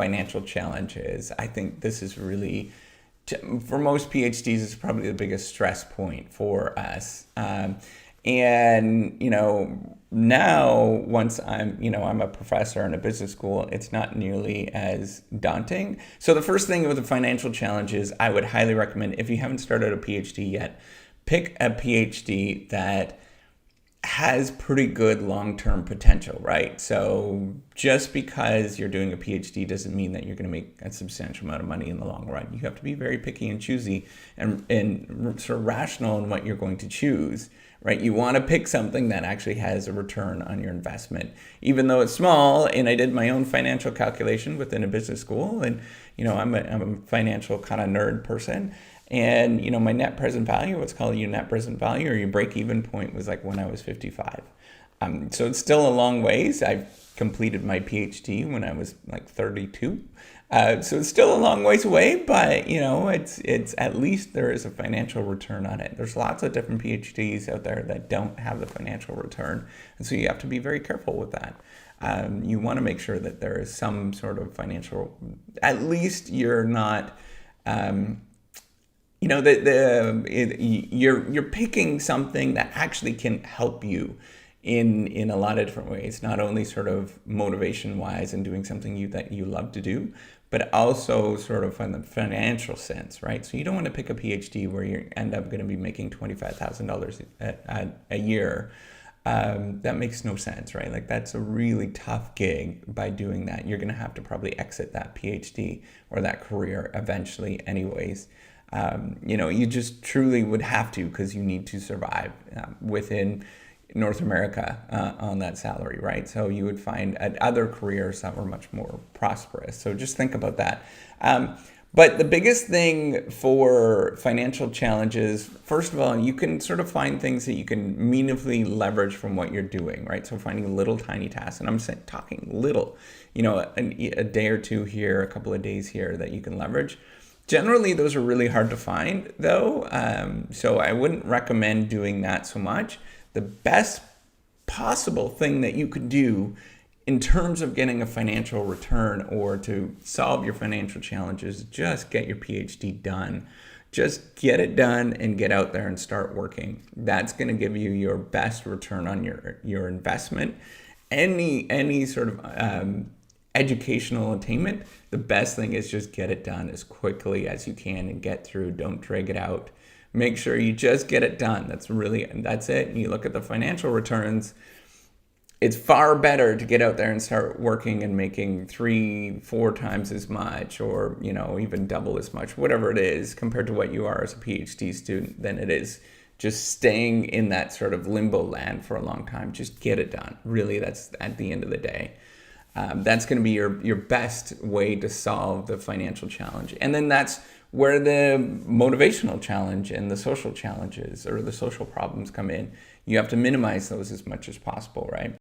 financial challenges. I think this is really, for most PhDs, it's probably the biggest stress point for us. And, now once I'm a professor in a business school, it's not nearly as daunting. So the first thing with the financial challenges, I would highly recommend, if you haven't started a PhD yet, pick a PhD that has pretty good long-term potential, right? So just because you're doing a PhD doesn't mean that you're going to make a substantial amount of money in the long run. You have to be very picky and choosy and sort of rational in what you're going to choose, right? You want to pick something that actually has a return on your investment, even though it's small. And I did my own financial calculation within a business school, and I'm a financial kind of nerd person. And, my net present value, what's called your net present value or your break-even point, was like when I was 55. So it's still a long ways. I completed my PhD when I was like 32. So it's still a long ways away, but, it's at least there is a financial return on it. There's lots of different PhDs out there that don't have the financial return. And so you have to be very careful with that. You want to make sure that there is some sort of financial, at least you're not... you're picking something that actually can help you in a lot of different ways, not only sort of motivation wise and doing something that you love to do, but also sort of in the financial sense, right? So you don't want to pick a PhD where you end up going to be making $25,000 a year. That makes no sense, right? Like that's a really tough gig. By doing that, you're going to have to probably exit that PhD or that career eventually anyways. You just truly would have to, because you need to survive within North America on that salary, right? So you would find other careers that were much more prosperous. So just think about that. But the biggest thing for financial challenges, first of all, you can sort of find things that you can meaningfully leverage from what you're doing, right? So finding little tiny tasks, and I'm saying talking little, a day or two here, a couple of days here that you can leverage. Generally, those are really hard to find, though, so I wouldn't recommend doing that so much. The best possible thing that you could do in terms of getting a financial return or to solve your financial challenges, just get your PhD done. Just get it done and get out there and start working. That's going to give you your best return on your investment. Any sort of educational attainment, the best thing is just get it done as quickly as you can and get through. Don't drag it out. Make sure you just get it done. That's it. And you look at the financial returns, it's far better to get out there and start working and making 3-4 times as much, or even double as much, whatever it is, compared to what you are as a PhD student, than it is just staying in that sort of limbo land for a long time. Just get it done. Really, that's at the end of the day. That's going to be your best way to solve the financial challenge. And then that's where the motivational challenge and the social challenges or the social problems come in. You have to minimize those as much as possible, right?